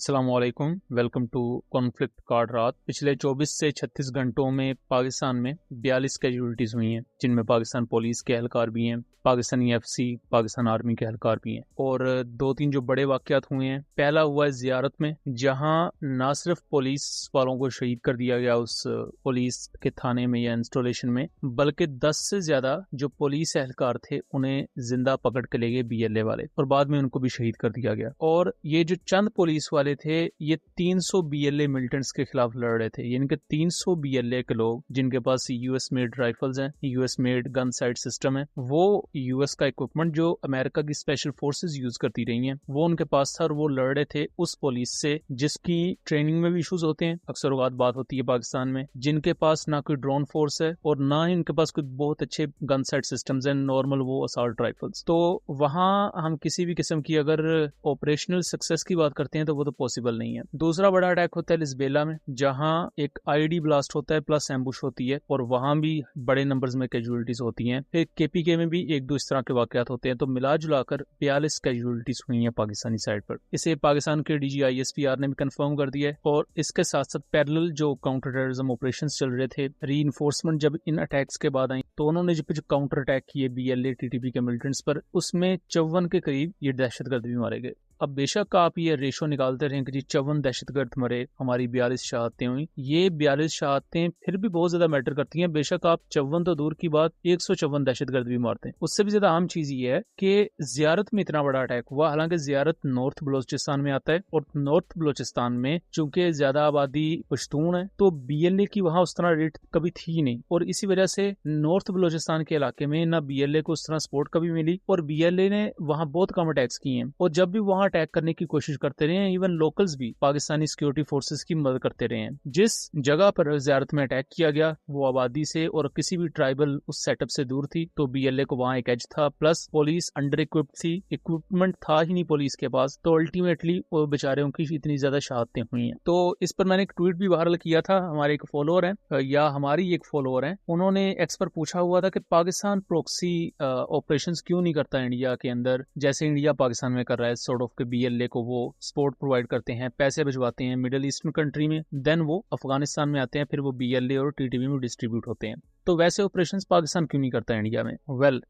अस्सलामुअलैकुम, welcome to conflict card रात। पिछले 24 से 36 घंटों में पाकिस्तान में 42 कैजुअलिटीज हुई हैं, जिनमें पाकिस्तान पुलिस के एहलकार भी हैं, पाकिस्तानी एफसी, पाकिस्तान आर्मी के एहलकार भी हैं। और दो तीन जो बड़े वाक़यात हुए हैं, पहला हुआ है ज़ियारत में, जहां ना सिर्फ पुलिस वालों को शहीद कर दिया गया उस पुलिस के थाने में या इंस्टॉलेशन में, बल्कि 10 से ज़्यादा जो पुलिस एहलकार थे उन्हें जिंदा पकड़ के ले गए BLA वाले, और बाद में उनको भी शहीद कर दिया गया। और ये जो चंद पुलिस वाले थे, ये 300 BLA मिलिटेंट्स के खिलाफ लड़ रहे थे। यानी कि 300 BLA के लोग जिनके पास US मेड राइफल्स हैं, US made gun side system है, वो US का इक्विपमेंट जो अमेरिका की स्पेशल फोर्सेस यूज करती रही हैं, वो उनके पास था, और वो लड़ रहे थे उस पुलिस से जिसकी ट्रेनिंग में भी इश्यूज होते हैं। अक्सर औकात बात होती है पाकिस्तान में, जिनके पास ना कोई ड्रोन फोर्स है और ना ही उनके पास कोई बहुत अच्छे गन साइड सिस्टम्स हैं, नॉर्मल वो असॉल्ट राइफल्स। तो वहां हम किसी भी किस्म की अगर ऑपरेशनल सक्सेस की बात करते हैं तो वो तो पॉसिबल नहीं है। दूसरा बड़ा अटैक होता है लिस्बेला में, जहां एक IED ब्लास्ट होता है प्लस एम्बुश होती है, और वहां भी बड़े नंबर्स में कैजुअलिटीज होती हैं। फिर KPK में भी एक दो इस तरह के वाकयात होते हैं। तो मिला जुलाकर 42 कैजुअलिटीज हुई हैं पाकिस्तानी साइड पर। इसे पाकिस्तान के DG ISPR ने भी कंफर्म कर दिया है। और इसके साथ साथ पैरेलल जो काउंटर टेररिज्म ऑपरेशन चल रहे थे, रीइंफोर्समेंट जब इन अटैक्स के बाद आई, तो उन्होंने जो काउंटर अटैक किए BLA TTP के मिलिटेंट्स पर, उसमें 54 के करीब ये दहशतगर्द भी मारे गए। अब बेशक आप ये रेशो निकालते रहें कि जी 54 दहशतगर्द मरे, हमारी 42 शहादतें हुई, ये 42 शहादतें फिर भी बहुत ज्यादा मैटर करती हैं। बेशक आप 54 तो दूर की बात, 154 दहशतगर्द भी मारते हैं। उससे भी ज्यादा अहम चीज ये है कि जियारत में इतना बड़ा अटैक हुआ। हालांकि जियारत नॉर्थ बलोचिस्तान में आता है, और नॉर्थ बलोचिस्तान में चूंकि ज्यादा आबादी पश्तून है, तो BLA की वहां उस तरह रेट कभी थी नहीं, और इसी वजह से नॉर्थ बलोचिस्तान के इलाके में ना BLA को उस तरह सपोर्ट कभी मिली, और BLA ने वहां बहुत कम अटैक्स किए हैं। और जब भी वहां अटैक करने की कोशिश करते रहे हैं, इवन लोकल्स भी पाकिस्तानी सिक्योरिटी फोर्सेस की मदद करते रहे हैं। जिस जगह पर ज़ियारत में अटैक किया गया वो आबादी से और किसी भी ट्राइबल उस सेटअप से दूर थी, तो BLA को वहां एक एज था, प्लस पुलिस अंडर इक्विप्ड थी, इक्विपमेंट था ही नहीं पुलिस के पास, तो अल्टीमेटली वो बेचारे की इतनी ज्यादा शहादतें हुई हैं। तो इस पर मैंने एक ट्वीट भी वायरल किया था। हमारे एक फॉलोअर है, या हमारी एक फॉलोअर है, उन्होंने एक्स पर पूछा हुआ था कि पाकिस्तान प्रॉक्सी ऑपरेशंस क्यों नहीं करता इंडिया के अंदर, जैसे इंडिया पाकिस्तान में कर रहा है। सॉर्ट ऑफ के BLA को वो सपोर्ट प्रोवाइड करते हैं, पैसे भिजवाते हैं मिडिल ईस्टर्न कंट्री में, देन वो अफगानिस्तान में आते हैं, फिर वो BLA और TTP में डिस्ट्रीब्यूट होते हैं। तो वैसे ऑपरेशंस पाकिस्तान क्यों नहीं करता इंडिया में?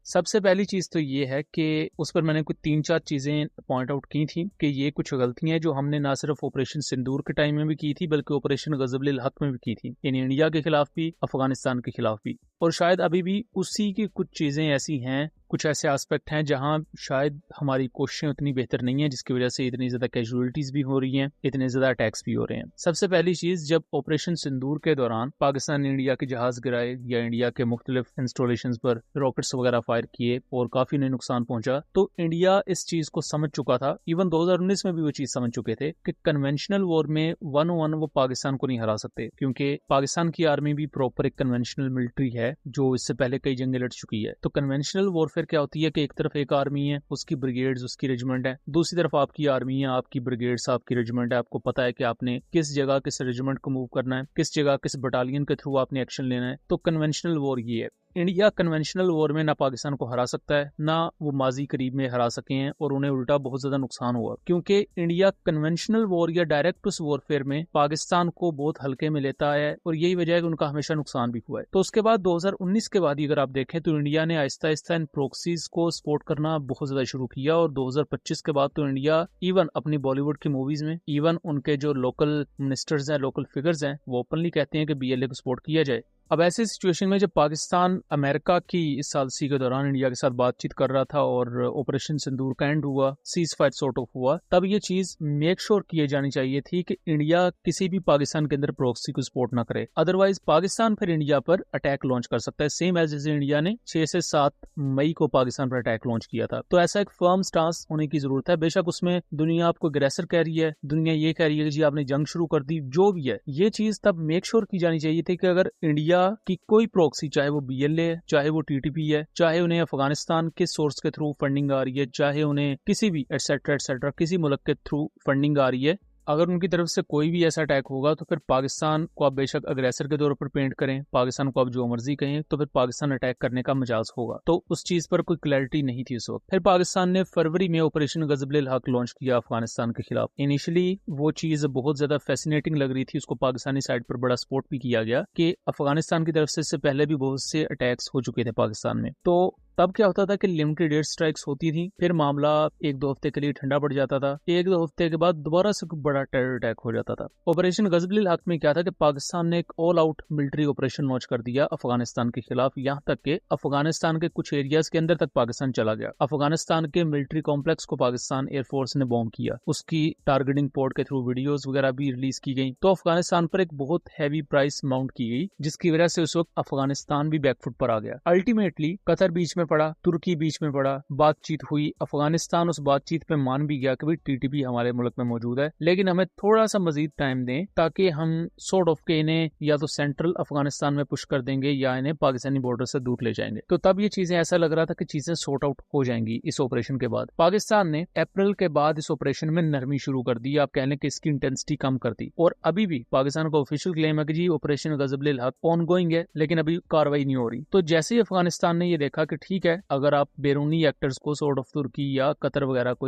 सबसे पहली चीज तो ये है कि उस पर मैंने कुछ 3-4 चीजें पॉइंट आउट की थी कि ये कुछ गलतियां हैं जो हमने ना सिर्फ ऑपरेशन सिंदूर के टाइम में भी की थी, बल्कि ऑपरेशन गजबुल हक में भी की थी, इन इंडिया के खिलाफ भी, अफगानिस्तान के खिलाफ भी। और शायद अभी भी उसी की कुछ चीजें ऐसी हैं, कुछ ऐसे एस्पेक्ट हैं जहां शायद हमारी कोशिशें उतनी बेहतर नहीं है, जिसकी वजह से इतनी ज्यादा कैजुअलिटीज भी हो रही हैं, इतने ज्यादा अटैक्स भी हो रहे हैं। सबसे पहली चीज, जब ऑपरेशन सिंदूर के दौरान पाकिस्तान ने इंडिया के जहाज गिराए या इंडिया के मुख्तलिफ इंस्टॉलेशंस पर रॉकेट्स वगैरह फायर किए और काफी उन्हें नुकसान पहुंचा, तो इंडिया इस चीज को समझ चुका था। इवन 2019 में भी वो चीज समझ चुके थे कि कन्वेंशनल वॉर में 1-on-1 वो पाकिस्तान को नहीं हरा सकते, क्योंकि पाकिस्तान की आर्मी भी प्रॉपर एक कन्वेंशनल मिलिट्री है जो इससे पहले कई जंगें लड़ चुकी है। तो कन्वेंशनल वॉरफेयर क्या होती है कि एक तरफ एक आर्मी है, उसकी ब्रिगेड्स, उसकी रेजिमेंट है, दूसरी तरफ आपकी आर्मी है, आपकी ब्रिगेड्स, आपकी रेजिमेंट है। आपको पता है कि आपने किस जगह किस रेजिमेंट को मूव करना है, किस जगह किस बटालियन के थ्रू आपने एक्शन लेना है। तो कन्वेंशनल वॉर ये है। इंडिया कन्वेंशनल वॉर में ना पाकिस्तान को हरा सकता है, ना वो माजी करीब में हरा सके हैं, और उन्हें उल्टा बहुत ज्यादा नुकसान हुआ, क्योंकि इंडिया कन्वेंशनल वॉर या डायरेक्ट उस वॉरफेयर में पाकिस्तान को बहुत हल्के में लेता है, और यही वजह है कि उनका हमेशा नुकसान भी हुआ है। तो उसके बाद 2019 के बाद अगर आप देखें तो इंडिया ने आहिस्ता आहिस्ता इन प्रॉक्सीज को सपोर्ट करना बहुत ज्यादा शुरू किया, और 2025 के बाद तो इंडिया इवन अपनी बॉलीवुड की मूवीज में, इवन उनके जो लोकल मिनिस्टर्स हैं, लोकल फिगर्स हैं, वो ओपनली कहते हैं कि BLA को सपोर्ट किया जाए। अब ऐसी सिचुएशन में जब पाकिस्तान अमेरिका की इस सालसी के दौरान इंडिया के साथ बातचीत कर रहा था और ऑपरेशन सिंदूर का एंड हुआ, सीज फायर सॉर्ट ऑफ हुआ, तब ये चीज मेक श्योर किए जानी चाहिए थी कि इंडिया किसी भी पाकिस्तान के अंदर प्रॉक्सी को सपोर्ट ना करे। अदरवाइज पाकिस्तान फिर इंडिया पर अटैक लॉन्च कर सकता है, सेम एज जैसे इंडिया ने 6 से 7 मई को पाकिस्तान पर अटैक लॉन्च किया था। तो ऐसा एक फर्म स्टांस होने की जरूरत है। बेशक उसमें दुनिया आपको अग्रेसर कह रही है, दुनिया ये कह रही है कि जी आपने जंग शुरू कर दी, जो भी है, ये चीज तब मेक श्योर की जानी चाहिए थी कि अगर इंडिया की कोई प्रॉक्सी, चाहे वो BLA है, चाहे वो TTP है, चाहे उन्हें अफगानिस्तान के सोर्स के थ्रू फंडिंग आ रही है, चाहे उन्हें किसी भी एटसेट्रा एटसेट्रा किसी मुल्क के थ्रू फंडिंग आ रही है, अगर उनकी तरफ से कोई भी ऐसा अटैक होगा तो फिर पाकिस्तान को आप बेशक अग्रेसर के तौर पर पेंट करें, पाकिस्तान को आप जो मर्जी कहें, तो फिर पाकिस्तान अटैक करने का मजाज होगा। तो उस चीज पर कोई क्लैरिटी नहीं थी उस वक्त। फिर पाकिस्तान ने फरवरी में ऑपरेशन गजबुल हक लॉन्च किया अफगानिस्तान के खिलाफ। इनिशियली वो चीज बहुत ज्यादा फैसिनेटिंग लग रही थी, उसको पाकिस्तानी साइड पर बड़ा सपोर्ट भी किया गया कि अफगानिस्तान की तरफ से इससे पहले भी बहुत से अटैक्स हो चुके थे पाकिस्तान में। तो तब क्या होता था कि लिमिटेड एयर स्ट्राइक्स होती थी, फिर मामला 1-2 हफ्ते के लिए ठंडा पड़ जाता था, 1-2 हफ्ते के बाद दोबारा से बड़ा टेरर अटैक हो जाता था। ऑपरेशन गजबुल हक में क्या था कि पाकिस्तान ने एक all out military operation launch कर दिया अफगानिस्तान के खिलाफ, यहाँ तक कि अफगानिस्तान के कुछ एरियाज के अंदर तक पाकिस्तान चला गया। अफगानिस्तान के मिलिट्री कॉम्प्लेक्स को पाकिस्तान एयरफोर्स ने बॉम्ब किया, उसकी टारगेटिंग पोर्ट के थ्रू वीडियोज वगैरह भी रिलीज की गई। तो अफगानिस्तान पर एक बहुत हैवी प्राइस माउंट की गई, जिसकी वजह से उस वक्त अफगानिस्तान भी बैकफुट पर आ गया। अल्टीमेटली कतर बीच में पड़ा, तुर्की बीच में पड़ा, बातचीत हुई, अफगानिस्तान उस बातचीत पे मान भी गया कि भाई टीटीपी हमारे मुल्क में मौजूद है, लेकिन हमें थोड़ा सा मजीद टाइम दें ताकि हम सॉर्ट ऑफ के इन्हें या तो सेंट्रल अफगानिस्तान में पुश कर देंगे या इन्हें पाकिस्तानी बॉर्डर से दूर ले जाएंगे। तो तब ये चीजें ऐसा लग रहा था कि चीजें सॉर्ट आउट हो जाएंगी इस ऑपरेशन के बाद। पाकिस्तान ने अप्रैल के बाद इस ऑपरेशन में नरमी शुरू कर दी, आप कह लें कि इसकी इंटेंसिटी कम कर दी, और अभी भी पाकिस्तान का ऑफिशियल क्लेम है कि जी ऑपरेशन गजबुल हक ऑनगोइंग है, लेकिन अभी कार्रवाई नहीं हो रही। तो जैसे ही अफगानिस्तान ने ये देखा कि ठीक है, अगर आप बैरूनी एक्टर्स को सॉर्ट ऑफ तुर्की या कतर वगैरह को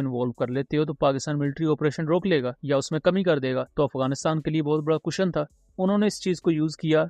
इन्वॉल्व कर लेते हो तो पाकिस्तान मिलिट्री ऑपरेशन रोक लेगा या उसमें कमी कर देगा। तो अफगानिस्तान के लिए बहुत बड़ा कुशन था, उन्होंने इस चीज को यूज किया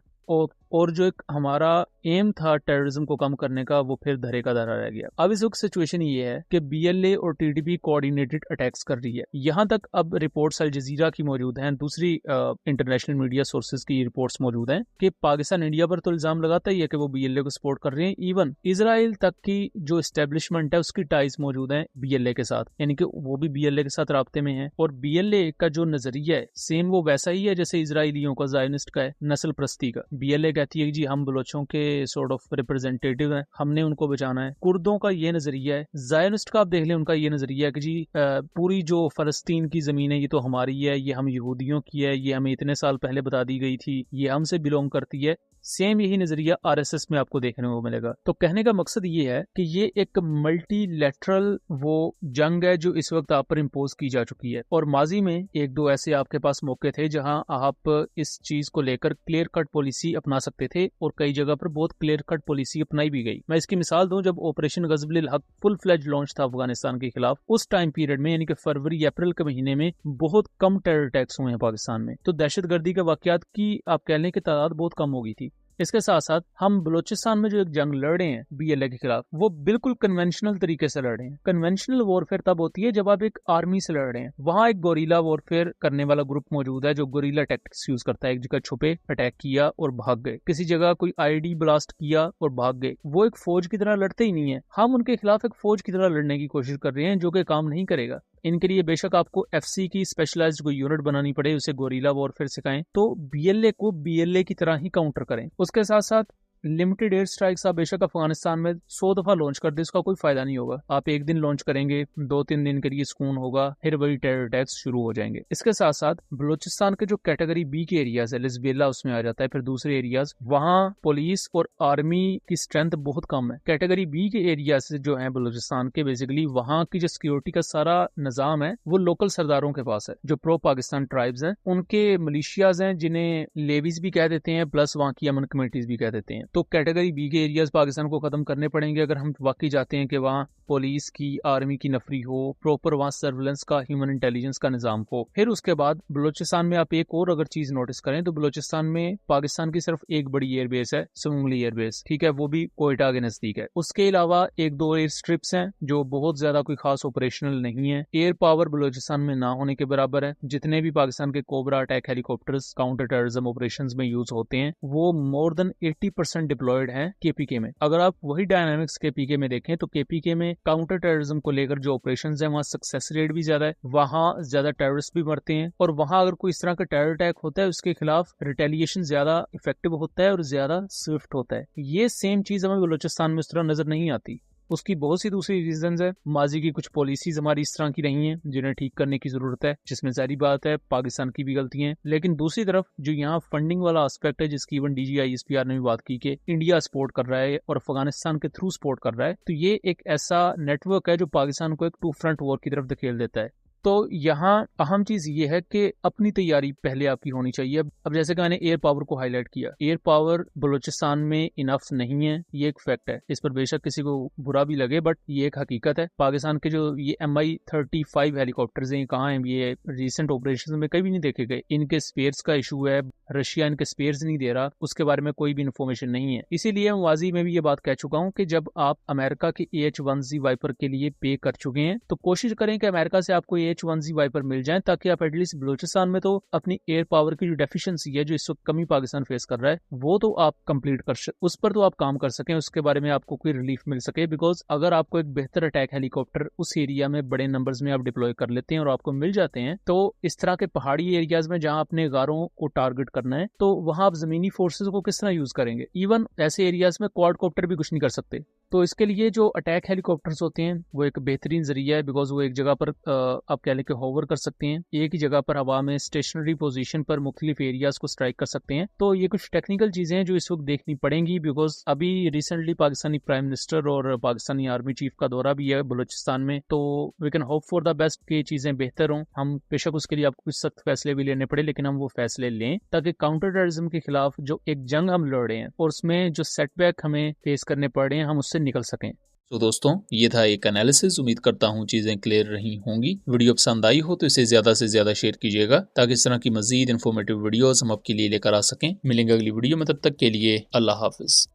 और जो एक हमारा एम था टेररिज्म को कम करने का, वो फिर धरे का धरा रह गया। अब इस वक्त सिचुएशन ये है कि बीएलए और टीटीपी कोऑर्डिनेटेड अटैक्स कर रही है। यहाँ तक अब रिपोर्ट्स अल जजीरा की मौजूद हैं, दूसरी इंटरनेशनल मीडिया सोर्सेज की रिपोर्ट्स मौजूद हैं कि पाकिस्तान इंडिया पर तो इल्जाम लगाता ही है कि वो बीएलए को सपोर्ट कर रहे हैं। इवन इजराइल तक की जो एस्टेब्लिशमेंट है उसकी टाइज मौजूद है बीएलए के साथ, यानी कि वो भी बीएलए के साथ राब्ते में है। और बीएलए का जो नजरिया है सेम वो वैसा ही है जैसे इजराइलियों का, ज़ायनिस्ट का है, नस्ल प्रस्ती का। बीएलए कहती है कि जी हम बलोचों के सॉर्ट ऑफ रिप्रेजेंटेटिव हैं, हमने उनको बचाना है। कुर्दों का ये नजरिया है, ज़ायनिस्ट का आप देख लें, उनका ये नजरिया है कि जी पूरी जो फलस्तीन की जमीन है ये तो हमारी है, ये हम यहूदियों की है, ये हमें इतने साल पहले बता दी गई थी, ये हमसे बिलोंग करती है। सेम यही नजरिया आरएसएस में आपको देखने को मिलेगा। तो कहने का मकसद ये है कि ये एक मल्टीलैटरल वो जंग है जो इस वक्त आप पर इम्पोज की जा चुकी है, और माजी में 1-2 ऐसे आपके पास मौके थे जहां आप इस चीज को लेकर क्लियर कट पॉलिसी अपना सकते थे, और कई जगह पर बहुत क्लियर कट पॉलिसी अपनाई भी गई। मैं इसकी मिसाल दूं, जब ऑपरेशन गजबुल हक फुल फ्लेज लॉन्च था अफगानिस्तान के खिलाफ, उस टाइम पीरियड में यानी कि फरवरी अप्रैल के महीने में बहुत कम टेरर अटैक्स हुए हैं पाकिस्तान में। तो दहशतगर्दी के वाकयात की आप कह लें कि तादाद बहुत कम हो गई थी। इसके साथ साथ हम बलूचिस्तान में जो एक जंग लड़ रहे हैं बीएलए के खिलाफ, वो बिल्कुल कन्वेंशनल तरीके से लड़ रहे हैं। कन्वेंशनल वॉरफेयर तब होती है जब आप एक आर्मी से लड़ रहे हैं। वहां एक गोरीला वॉरफेयर करने वाला ग्रुप मौजूद है जो गोरीला टैक्टिक्स यूज करता है, एक जगह छुपे अटैक किया और भाग गए, किसी जगह कोई आईडी ब्लास्ट किया और भाग गए। वो एक फौज की तरह लड़ते ही नहीं है। हम उनके खिलाफ एक फौज की तरह लड़ने की कोशिश कर रहे हैं जो कि काम नहीं करेगा। इनके लिए बेशक आपको एफसी की स्पेशलाइज्ड कोई यूनिट बनानी पड़े, उसे गोरीला वॉरफेयर सिखाएं, तो बीएलए को बीएलए की तरह ही काउंटर करें। उसके साथ साथ लिमिटेड एयर स्ट्राइक्स आप बेशक अफगानिस्तान में 100 दफा लॉन्च कर दे, इसका कोई फायदा नहीं होगा। आप एक दिन लॉन्च करेंगे, 2-3 दिन के लिए सुकून होगा, फिर वही टेरर अटैक्स शुरू हो जाएंगे। इसके साथ साथ बलूचिस्तान के जो कैटेगरी बी के एरियाज है, लिस्बेला उसमें आ जाता है, फिर दूसरे एरियाज, वहाँ पुलिस और आर्मी की स्ट्रेंथ बहुत कम है। कैटेगरी बी के एरिया से जो है बलूचिस्तान के, बेसिकली वहाँ की जो सिक्योरिटी का सारा निजाम है वो लोकल सरदारों के पास है, जो प्रो पाकिस्तान ट्राइब्स हैं, उनके मिलिशियाज हैं जिन्हें लेवीज भी कह देते हैं, प्लस वहाँ की अमन कमेटीज भी कह देते हैं। तो कैटेगरी बी के एरियाज पाकिस्तान को खत्म करने पड़ेंगे अगर हम वाकई चाहते हैं कि वहाँ पुलिस की, आर्मी की नफरी हो, प्रॉपर वहाँ सर्विलेंस का, ह्यूमन इंटेलिजेंस का निजाम हो। फिर उसके बाद बलूचिस्तान में आप एक और अगर चीज नोटिस करें तो बलूचिस्तान में पाकिस्तान की सिर्फ एक बड़ी एयरबेस है, सुमुंगली एयरबेस, ठीक है, वो भी कोयटा के नजदीक है। उसके अलावा 1-2 एयर स्ट्रिप्स हैं जो बहुत ज्यादा कोई खास ऑपरेशनल नहीं है। एयर पावर बलूचिस्तान में ना होने के बराबर है। जितने भी पाकिस्तान के cobra attack helicopters counter terrorism operations में यूज होते हैं वो मोर देन 80% डिप्लॉयड है केपीके में। अगर आप वही डायनामिक्स केपीके में देखें तो केपीके में काउंटर टेररिज्म को लेकर जो ऑपरेशंस हैं वहाँ सक्सेस रेट भी ज्यादा है, वहाँ ज्यादा टेररिस्ट भी मरते हैं, और वहाँ अगर कोई इस तरह का टेरर अटैक होता है उसके खिलाफ रिटेलिएशन ज्यादा इफेक्टिव होता है और ज्यादा स्विफ्ट होता है। ये सेम चीज हमें बलूचिस्तान में इस तरह नजर नहीं आती। उसकी बहुत सी दूसरी रीजंस है। माजी की कुछ पॉलिसीज हमारी इस तरह की रही हैं जिन्हें ठीक करने की जरूरत है, जिसमें सारी बात है पाकिस्तान की भी गलतियां हैं। लेकिन दूसरी तरफ जो यहाँ फंडिंग वाला एस्पेक्ट है, जिसकी इवन DGISPR ने भी बात की कि इंडिया सपोर्ट कर रहा है और अफगानिस्तान के थ्रू सपोर्ट कर रहा है, तो ये एक ऐसा नेटवर्क है जो पाकिस्तान को एक 2 फ्रंट वॉर की तरफ धकेल देता है। तो यहाँ अहम चीज ये है कि अपनी तैयारी पहले आपकी होनी चाहिए। अब जैसे कि मैंने एयर पावर को हाईलाइट किया, एयर पावर बलूचिस्तान में इनफ नहीं है, ये एक फैक्ट है। इस पर बेशक किसी को बुरा भी लगे, बट ये एक हकीकत है। पाकिस्तान के जो ये MI-35 हेलीकॉप्टर्स हैं, कहाँ हैं? ये रिसेंट ऑपरेशन में कभी नहीं देखे गए। इनके स्पेयर्स का इशू है, रशिया इनके स्पेयर्स नहीं दे रहा, उसके बारे में कोई भी इन्फॉर्मेशन नहीं है। इसीलिए वाजी में भी ये बात कह चुका हूँ कि जब आप अमेरिका के AH-1Z वाइपर के लिए पे कर चुके हैं तो कोशिश करें कि अमेरिका से आपको AH-1Z वाइपर मिल जाए, ताकि आप एटलीस्ट बलूचिस्तान में तो अपनी एयर पावर की जो डेफिशिएंसी है, जो इस वक्त कमी पाकिस्तान फेस कर रहा है, वो तो आप कंप्लीट उस पर तो आप काम कर सकें, उसके बारे में आपको कोई रिलीफ मिल सके। बिकॉज अगर आपको एक बेहतर अटैक हेलीकॉप्टर उस एरिया में बड़े नंबर्स में आप डिप्लॉय कर लेते हैं और आपको मिल जाते हैं, तो इस तरह के पहाड़ी एरियाज में जहां अपने गारों को टारगेट करना है, तो वहां आप जमीनी फोर्सेस को किस तरह यूज करेंगे? इवन ऐसे एरियाज में क्वाडकॉप्टर भी कुछ नहीं कर सकते। तो इसके लिए जो अटैक हेलीकॉप्टर्स होते हैं वो एक बेहतरीन जरिया है, बिकॉज वो एक जगह पर आप कह लें कि होवर कर सकते हैं, एक ही जगह पर हवा में स्टेशनरी पोजीशन पर मुख्तलिफ एरियाज को स्ट्राइक कर सकते हैं। तो ये कुछ टेक्निकल चीजें हैं जो इस वक्त देखनी पड़ेंगी, बिकॉज अभी रिसेंटली पाकिस्तानी प्राइम मिनिस्टर और पाकिस्तानी आर्मी चीफ का दौरा भी है बलूचिस्तान में। तो we can hope for the best कि चीजें बेहतर हों। हम बेशक उसके लिए आपको कुछ सख्त फैसले भी लेने पड़े, लेकिन हम वो फैसले लें ताकि काउंटर टेररिज्म के खिलाफ जो एक जंग हम लड़ रहे हैं और उसमें जो सेटबैक हमें फेस करने पड़ रहे हैं, हम उससे निकल सकें। तो दोस्तों, ये था एक एनालिसिस। उम्मीद करता हूँ चीजें क्लियर रही होंगी। वीडियो पसंद आई हो तो इसे ज्यादा से ज्यादा शेयर कीजिएगा, ताकि इस तरह की मजीद इन्फॉर्मेटिव वीडियोस हम आपके लिए लेकर आ सकें। मिलेंगे अगली वीडियो में, तब तक के लिए अल्लाह हाफिज।